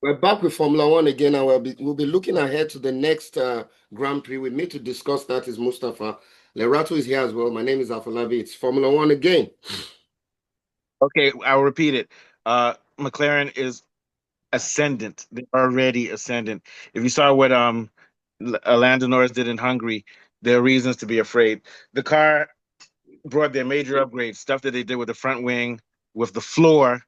We're back with Formula One again, and we'll be looking ahead to the next Grand Prix. With me to discuss that is Mustafa. Lerato is here as well. My name is Afolabi. It's Formula One again. Okay, I'll repeat it. McLaren is ascendant. They're already ascendant. If you saw what Lando Norris did in Hungary, there are reasons to be afraid. The car brought their major upgrades, stuff that they did with the front wing, with the floor,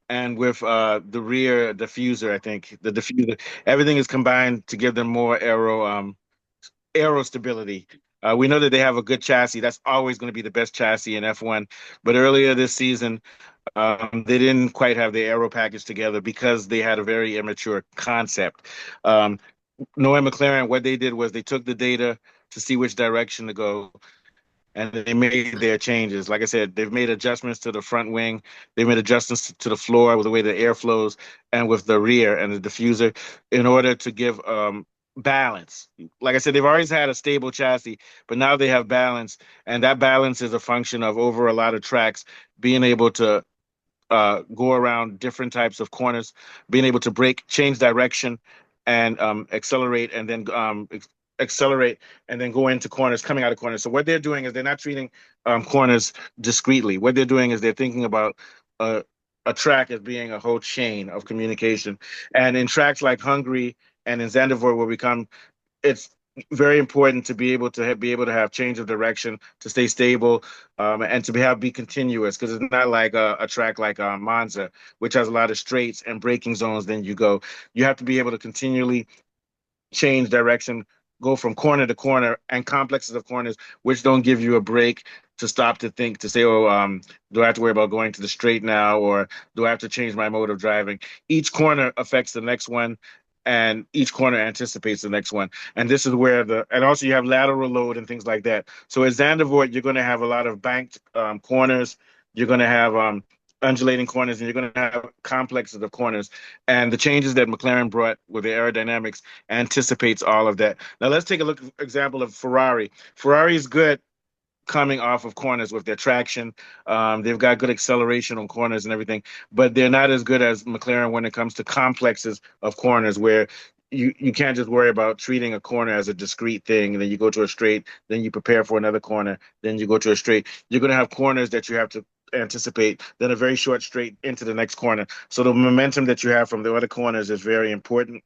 and with the rear diffuser. I think the diffuser, everything is combined to give them more aero stability. We know that they have a good chassis. That's always going to be the best chassis in F1. But earlier this season, they didn't quite have the aero package together because they had a very immature concept. Um, Knowing McLaren, what they did was they took the data to see which direction to go, and they made their changes. Like I said, they've made adjustments to the front wing, they've made adjustments to the floor with the way the air flows, and with the rear and the diffuser in order to give balance. Like I said, they've always had a stable chassis, but now they have balance, and that balance is a function of over a lot of tracks being able to go around different types of corners, being able to brake, change direction, and accelerate and then go into corners, coming out of corners. So what they're doing is they're not treating corners discreetly. What they're doing is they're thinking about a track as being a whole chain of communication. And in tracks like Hungary and in Zandvoort, where we come, it's very important to be able to have change of direction, to stay stable, and to be continuous, because it's not like a track like Monza, which has a lot of straights and braking zones. Then you have to be able to continually change direction, go from corner to corner and complexes of corners, which don't give you a break to stop to think to say, oh, do I have to worry about going to the straight now, or do I have to change my mode of driving? Each corner affects the next one, and each corner anticipates the next one. And this is where and also you have lateral load and things like that. So at Zandvoort, you're going to have a lot of banked corners. You're going to have undulating corners, and you're going to have complexes of corners. And the changes that McLaren brought with the aerodynamics anticipates all of that. Now let's take a look example of Ferrari. Ferrari is good coming off of corners with their traction. They've got good acceleration on corners and everything, but they're not as good as McLaren when it comes to complexes of corners where you can't just worry about treating a corner as a discrete thing, and then you go to a straight, then you prepare for another corner, then you go to a straight. You're going to have corners that you have to anticipate, then a very short straight into the next corner. So the momentum that you have from the other corners is very important,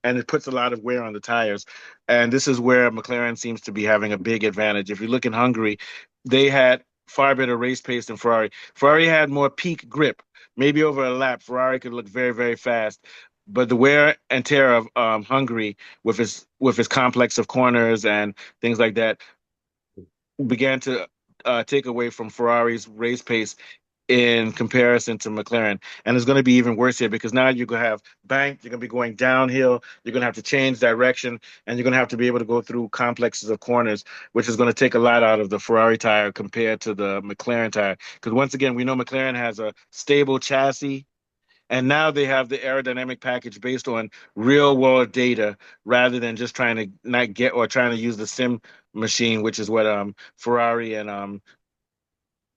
and it puts a lot of wear on the tires. And this is where McLaren seems to be having a big advantage. If you look in Hungary, they had far better race pace than Ferrari. Ferrari had more peak grip. Maybe over a lap, Ferrari could look very, very fast. But the wear and tear of Hungary with its complex of corners and things like that began to take away from Ferrari's race pace in comparison to McLaren. And it's going to be even worse here because now you're going to have banked, you're going to be going downhill, you're going to have to change direction, and you're going to have to be able to go through complexes of corners, which is going to take a lot out of the Ferrari tire compared to the McLaren tire. Because once again, we know McLaren has a stable chassis. And now they have the aerodynamic package based on real world data rather than just trying to not get or trying to use the sim machine, which is what Ferrari and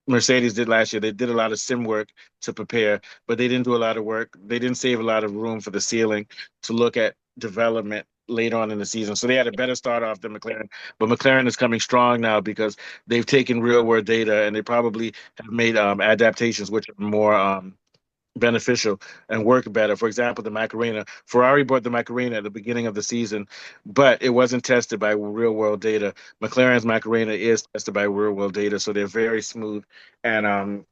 Mercedes did last year. They did a lot of sim work to prepare, but they didn't do a lot of work. They didn't save a lot of room for the ceiling to look at development later on in the season. So they had a better start off than McLaren. But McLaren is coming strong now because they've taken real world data and they probably have made adaptations which are more beneficial and work better. For example, the Macarena. Ferrari bought the Macarena at the beginning of the season, but it wasn't tested by real world data. McLaren's Macarena is tested by real world data, so they're very smooth and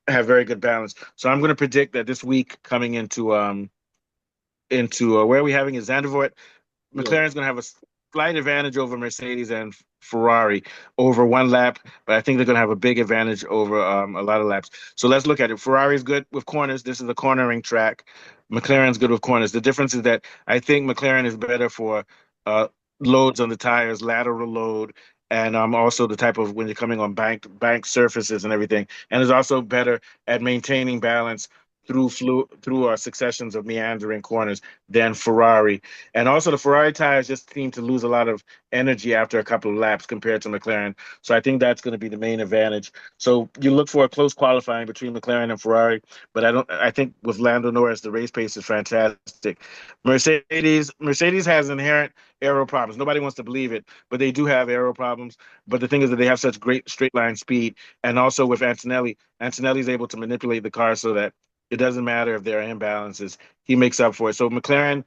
have very good balance. So I'm going to predict that this week coming into where are we having is Zandvoort. Yeah. McLaren's going to have a slight advantage over Mercedes and Ferrari over one lap, but I think they're going to have a big advantage over a lot of laps. So let's look at it. Ferrari's good with corners. This is a cornering track. McLaren's good with corners. The difference is that I think McLaren is better for uh, loads on the tires, lateral load, and also the type of when you're coming on bank surfaces and everything. And is also better at maintaining balance through successions of meandering corners than Ferrari. And also the Ferrari tires just seem to lose a lot of energy after a couple of laps compared to McLaren. So I think that's going to be the main advantage. So you look for a close qualifying between McLaren and Ferrari, but I think with Lando Norris the race pace is fantastic. Mercedes has inherent aero problems. Nobody wants to believe it, but they do have aero problems. But the thing is that they have such great straight line speed, and also with Antonelli is able to manipulate the car so that it doesn't matter if there are imbalances. He makes up for it. So Antonelli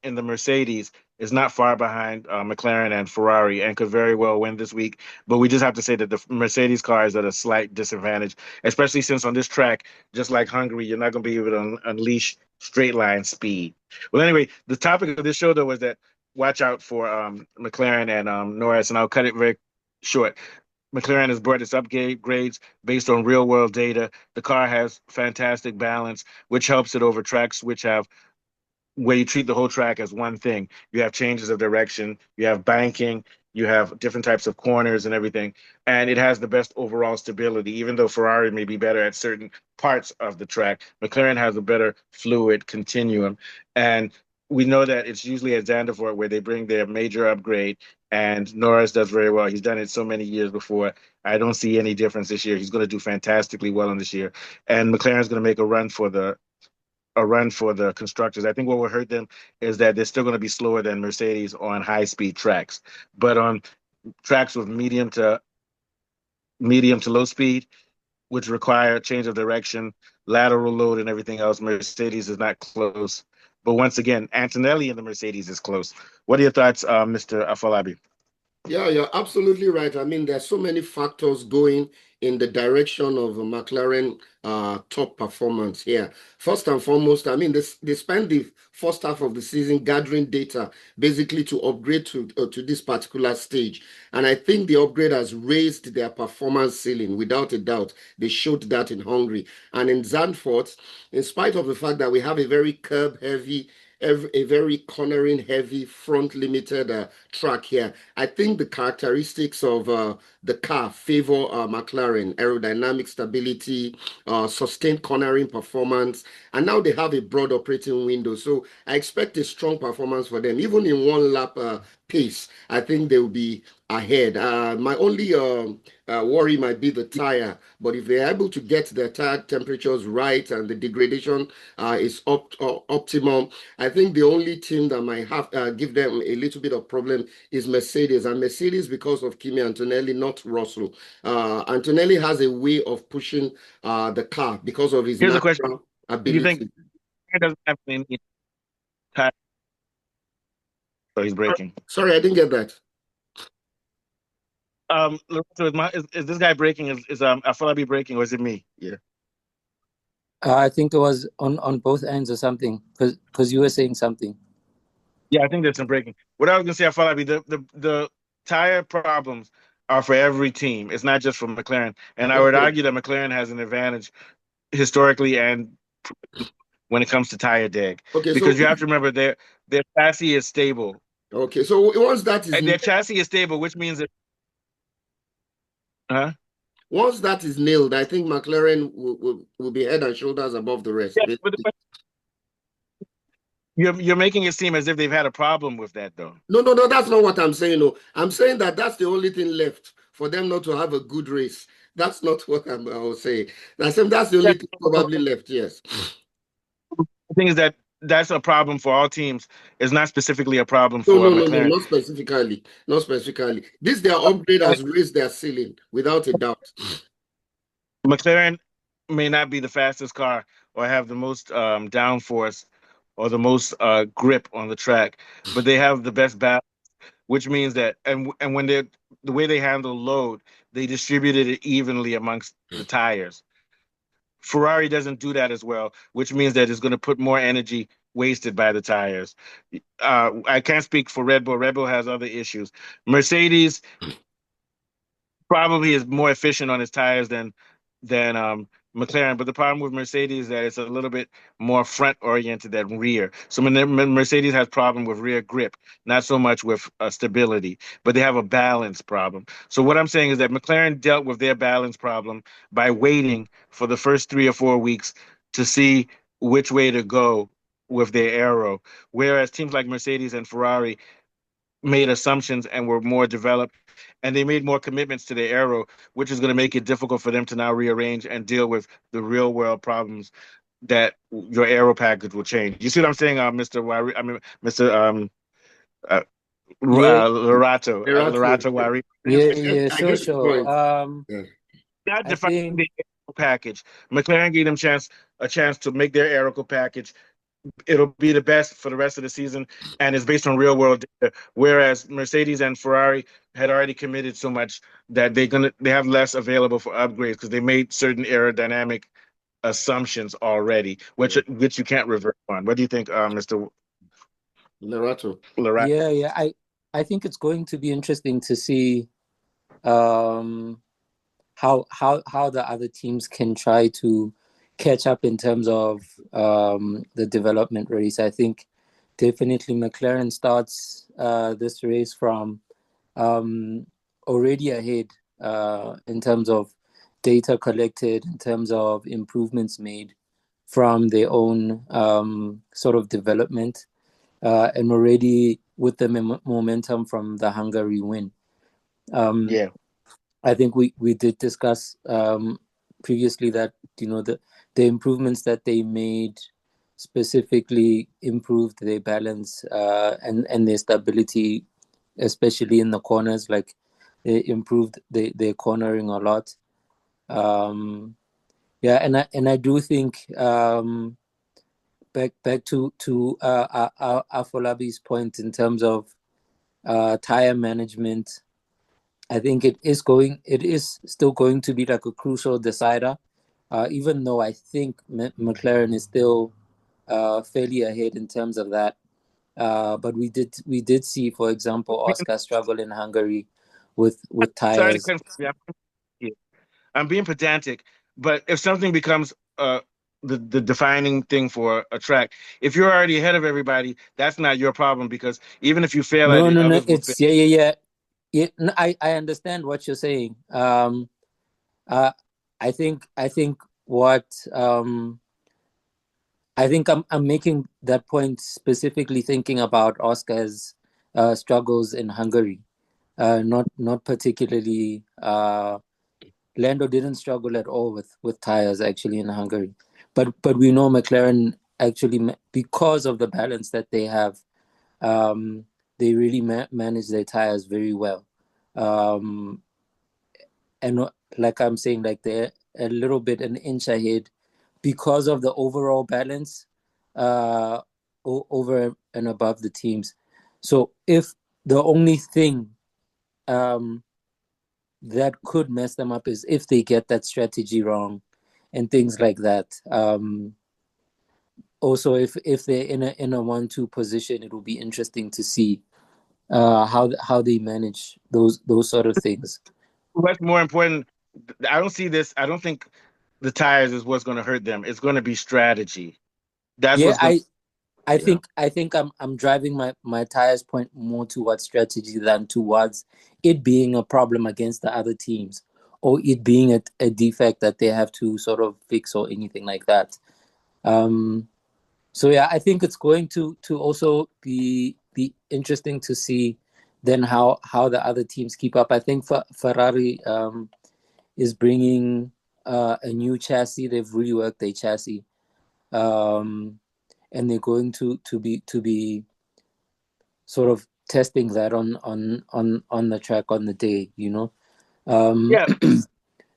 in the Mercedes is not far behind McLaren and Ferrari and could very well win this week. But we just have to say that the Mercedes car is at a slight disadvantage, especially since on this track, just like Hungary, you're not going to be able to unleash straight line speed. Well, anyway, the topic of this show, though, was that watch out for McLaren and Norris, and I'll cut it very short. McLaren has brought its upgrades based on real world data. The car has fantastic balance, which helps it over tracks which have where you treat the whole track as one thing. You have changes of direction, you have banking, you have different types of corners and everything. And it has the best overall stability, even though Ferrari may be better at certain parts of the track. McLaren has a better fluid continuum. And we know that it's usually at Zandvoort where they bring their major upgrade, and Norris does very well. He's done it so many years before. I don't see any difference this year. He's going to do fantastically well in this year, and McLaren's going to make a run for the constructors. I think what will hurt them is that they're still going to be slower than Mercedes on high speed tracks, but on tracks with medium to low speed, which require change of direction, lateral load, and everything else, Mercedes is not close. But once again, Antonelli in the Mercedes is close. What are your thoughts, Mr. Afolabi? Yeah, you're absolutely right. I mean, there's so many factors going in the direction of a McLaren top performance here. First and foremost, I mean, they spent the first half of the season gathering data basically to upgrade to this particular stage. And I think the upgrade has raised their performance ceiling without a doubt. They showed that in Hungary. And in Zandvoort, in spite of the fact that we have a very curb heavy a very cornering heavy front limited track here. I think the characteristics of the car favor McLaren: aerodynamic stability, sustained cornering performance, and now they have a broad operating window. So I expect a strong performance for them, even in one lap pace. I think they will be ahead. My only worry might be the tire, but if they're able to get the tire temperatures right and the degradation is optimum, I think the only team that might have give them a little bit of problem is Mercedes, and Mercedes because of Kimi Antonelli, not Russell. Antonelli has a way of pushing the car because of his Here's a question: natural Do you think ability. he doesn't have any time, so he's breaking? Sorry, I didn't get that. Lorenzo, is this guy breaking? Is Afolabi breaking, or is it me? Yeah. I think it was on both ends or something because you were saying something. Yeah, I think there's some breaking. What I was gonna say, Afolabi, the tire problems are for every team. It's not just for McLaren. And I would Okay. argue that McLaren has an advantage historically and when it comes to tire deg, Okay, so because you have to remember their chassis is stable. okay, so once that is And their chassis is stable, which means that huh? once that is nailed, I think McLaren will be head and shoulders above the rest. Yeah, but you're making it seem as if they've had a problem with that though. No, no, no, that's not what I'm saying. No, I'm saying that that's the only thing left for them not to have a good race. That's not what I will say. That's the Yeah, only thing probably left. Yes. the thing is that that's a problem for all teams. It's not specifically a problem No, for no, no, no, McLaren. not specifically. Not specifically. This their upgrade has raised their ceiling without a doubt. McLaren may not be the fastest car or have the most downforce or the most grip on the track, but they have the best balance, which means that and when they the way they handle load, they distributed it evenly amongst the tires. Ferrari doesn't do that as well, which means that it's going to put more energy wasted by the tires. I can't speak for Red Bull. Red Bull has other issues. Mercedes probably is more efficient on his tires than McLaren, but the problem with Mercedes is that it's a little bit more front oriented than rear. So Mercedes has problem with rear grip, not so much with stability, but they have a balance problem. So what I'm saying is that McLaren dealt with their balance problem by waiting for the first 3 or 4 weeks to see which way to go with their aero, whereas teams like Mercedes and Ferrari made assumptions and were more developed, and they made more commitments to their aero, which is going to make it difficult for them to now rearrange and deal with the real world problems that your aero package will change. You see what I'm saying, Mr. Wari? I mean, Mr. Uh, Yeah, Lorato, Lerato, Lorato Wari. yeah, I sure, get the sure. point. Yeah. Not I defining think the aero package. McLaren gave them a chance to make their aero package. It'll be the best for the rest of the season, and it's based on real world data. Whereas Mercedes and Ferrari had already committed so much that they have less available for upgrades because they made certain aerodynamic assumptions already, which you can't revert on. What do you think, Mr. Lerato. Lorat? yeah. I think it's going to be interesting to see um how the other teams can try to catch up in terms of the development race. I think definitely McLaren starts this race from already ahead in terms of data collected, in terms of improvements made from their own sort of development, and already with the momentum from the Hungary win. Yeah. I think we did discuss previously that the improvements that they made specifically improved their balance and their stability, especially in the corners. Like they improved their cornering a lot. Yeah, and I do think back to Afolabi's point in terms of tire management. I think it is still going to be like a crucial decider, even though I think McLaren is still fairly ahead in terms of that. But we did see, for example, Oscar struggle in Hungary with Sorry to tires. cut you. I'm being pedantic, but if something becomes the defining thing for a track, if you're already ahead of everybody, that's not your problem because even if you fail at No, it, no, no. others will fail. It's yeah. No, I understand what you're saying. Uh, I think what I think I'm making that point specifically thinking about Oscar's struggles in Hungary. Not particularly. Lando didn't struggle at all with tires actually in Hungary, but we know McLaren actually because of the balance that they have, they really manage their tires very well, and like I'm saying, like they're a little bit an inch ahead because of the overall balance uh, over and above the teams. So if the only thing um, that could mess them up is if they get that strategy wrong and things like that. Also, if they're in a 1-2 position, it will be interesting to see how they manage those sort of things. What's more important? I don't see this. I don't think the tires is what's going to hurt them. It's going to be strategy. That's Yeah, what's going. Yeah. I think I'm driving my tires point more towards strategy than towards it being a problem against the other teams or it being a defect that they have to sort of fix or anything like that. So yeah, I think it's going to also be interesting to see then how the other teams keep up. I think Ferrari is bringing a new chassis. They've reworked their chassis. And they're going to be sort of testing that on the track on the day, Yeah,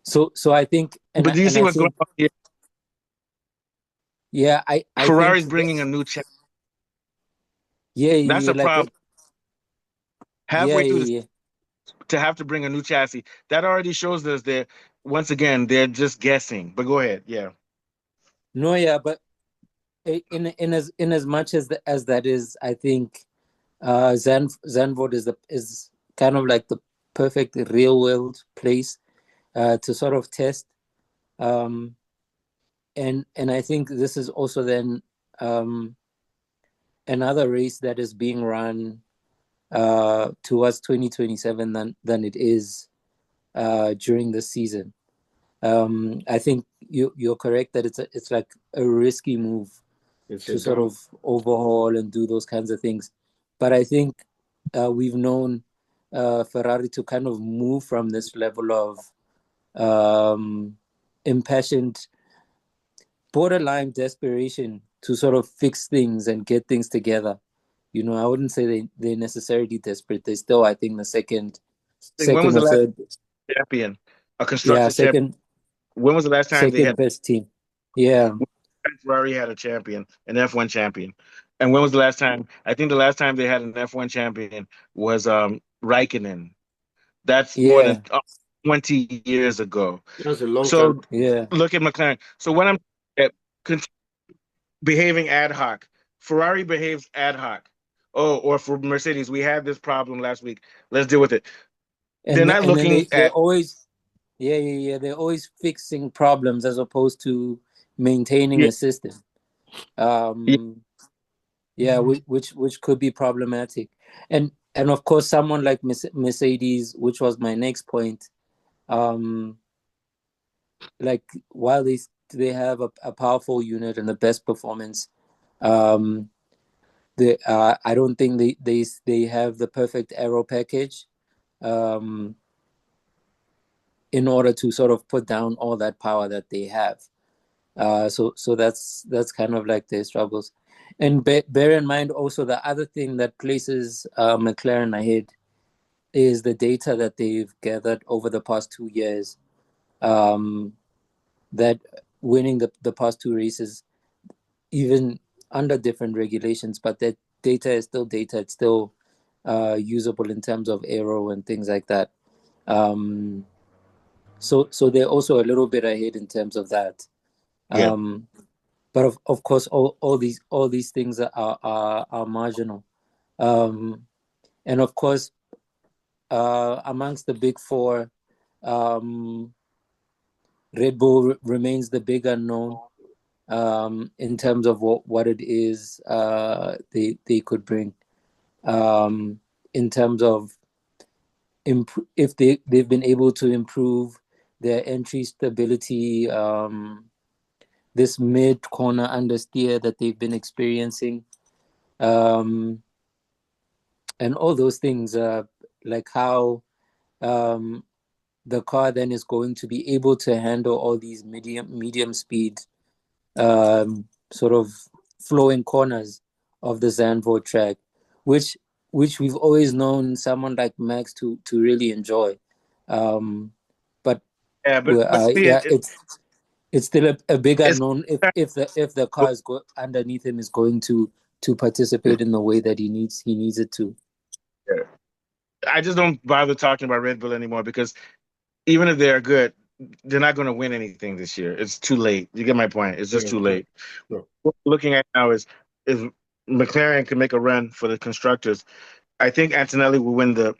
so I think but do you and see I what's going think on here? yeah I think Ferrari's bringing a new chassis. That's yeah a like problem. yeah Halfway through yeah yeah to have to bring a new chassis, that already shows us that once again they're just guessing. But go ahead. Yeah. no yeah but in as much as that is, I think Zandvoort is kind of like the perfect real world place to sort of test. and I think this is also then another race that is being run towards 2027 than it is during the season. I think you're correct that it's like a risky move to sort of overhaul and do those kinds of things. But I think we've known Ferrari to kind of move from this level of impassioned, borderline desperation to sort of fix things and get things together. You know, I wouldn't say they're necessarily desperate. They're still, I think, the second When was the or last third. champion, a Yeah, constructors champion? When was the last time they second had best team. Yeah. Ferrari had a champion, an F1 champion? And when was the last time? I think the last time they had an F1 champion was Raikkonen. That's more than Yeah. 20 years ago. That's a long time. So Yeah. look at McLaren. So when I'm con- behaving ad hoc, Ferrari behaves ad hoc. Oh, or for Mercedes, we had this problem last week. Let's deal with it. They're not And then looking they at always they're always fixing problems as opposed to maintaining yeah, a system. yeah, Yeah, which could be problematic. And of course someone like Mercedes, which was my next point, um like while they have a powerful unit and the best performance, um I don't think they have the perfect aero package um in order to sort of put down all that power that they have. So that's kind of like their struggles. And bear in mind also the other thing that places McLaren ahead is the data that they've gathered over the past 2 years. That winning the past two races, even under different regulations, but that data is still data. It's still usable in terms of aero and things like that. Um, so they're also a little bit ahead in terms of that. yeah. But of course, all these things are marginal. Um, and of course, amongst the big four, um, Red Bull remains the big unknown in terms of what it is they could bring. In terms of if they've been able to improve their entry stability, this mid corner understeer that they've been experiencing, um, and all those things, like how um, the car then is going to be able to handle all these medium speed sort of flowing corners of the Zandvoort track, which we've always known someone like Max to really enjoy. But Yeah, but see, yeah, it's still a big it's unknown if the car is underneath him is going to participate in the way that he needs it to. I just don't bother talking about Red Bull anymore because even if they're good, they're not going to win anything this year. It's too late. You get my point. It's just Yeah, too late. sure. What we're looking at now is if McLaren can make a run for the constructors, I think Antonelli will win the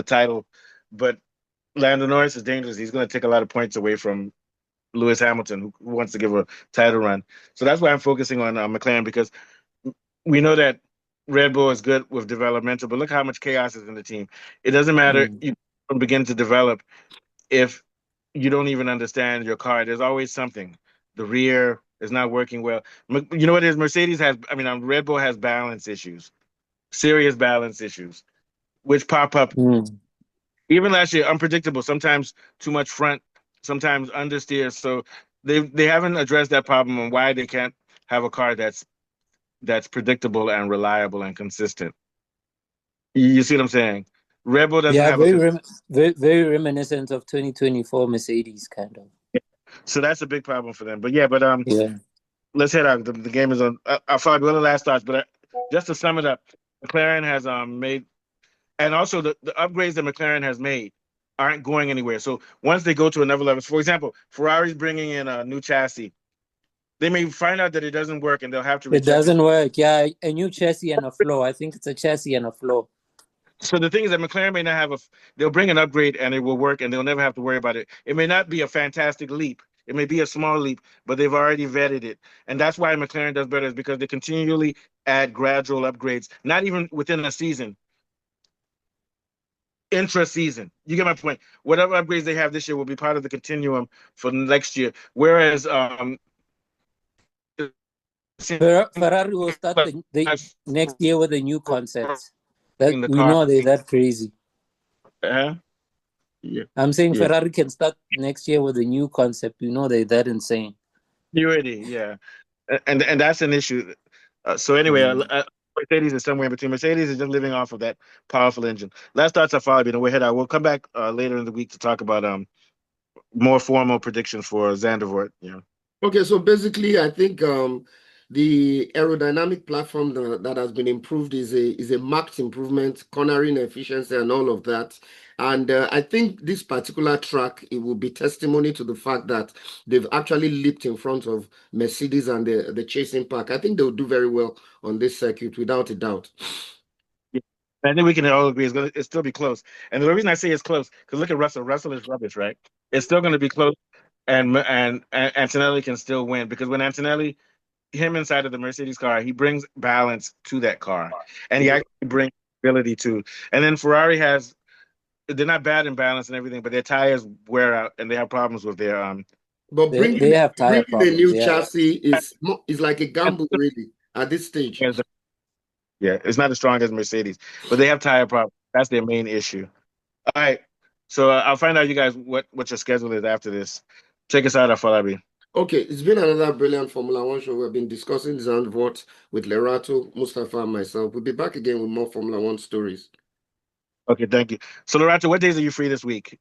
title, but Lando Norris is dangerous. He's going to take a lot of points away from Lewis Hamilton, who wants to give a title run. So that's why I'm focusing on McLaren because we know that Red Bull is good with developmental, but look how much chaos is in the team. It doesn't matter Mm. you begin to develop if you don't even understand your car. There's always something. The rear is not working well. You know what it is? Red Bull has balance issues, serious balance issues, which pop up Mm. even last year. Unpredictable. Sometimes too much front, sometimes understeer. So they haven't addressed that problem and why they can't have a car that's predictable and reliable and consistent. You see what I'm saying? Red Bull doesn't Yeah, have a very reminiscent of 2024 Mercedes kind of. so that's a big problem for them. But yeah, but Yeah. let's head out. The game is on. I'll follow one of the last thoughts, but just to sum it up, McLaren has made, and also the upgrades that McLaren has made aren't going anywhere. So once they go to another level, for example, Ferrari's bringing in a new chassis. They may find out that it doesn't work, and they'll have to It reject it. doesn't work. Yeah, a new chassis and a floor. I think it's a chassis and a floor. So the thing is that McLaren may not have they'll bring an upgrade and it will work, and they'll never have to worry about it. It may not be a fantastic leap, It may be a small leap, but they've already vetted it. And that's why McLaren does better, is because they continually add gradual upgrades, not even within a season, intra-season. You get my point. Whatever upgrades they have this year will be part of the continuum for next year. Whereas Ferrari will start the next year with a new concept. That the we car. know they're that crazy. Yeah. I'm saying Yeah. Ferrari can start next year with a new concept. We know they're that insane. Purity, yeah, and that's an issue. So anyway, Mercedes is somewhere in between. Mercedes is just living off of that powerful engine. Last thoughts are following. We'll head out. We'll come back later in the week to talk about more formal predictions for Zandvoort. Yeah. Okay, so basically, I think the aerodynamic platform that has been improved is a marked improvement, cornering efficiency and all of that. And I think this particular track, it will be testimony to the fact that they've actually leaped in front of Mercedes and the chasing pack. I think they'll do very well on this circuit, without a doubt. Yeah. I think we can all agree it's still be close. And the reason I say it's close, because look at Russell. Russell is rubbish, right? It's still going to be close, and Antonelli can still win, because when Antonelli, him inside of the Mercedes car, he brings balance to that car, and he actually brings ability to. And then Ferrari has, they're not bad in balance and everything, but their tires wear out and they have problems with their But They have tire bringing a problems. new Yeah. chassis is like a gamble, really, at this stage. Yeah, it's not as strong as Mercedes, but they have tire problems. That's their main issue. All right, so I'll find out you guys what your schedule is after this. Check us out at Falabi. Okay, it's been another brilliant Formula One show. We've been discussing Zandvoort with Lerato, Mustafa, and myself. We'll be back again with more Formula One stories. Okay, thank you. So Lorato, what days are you free this week?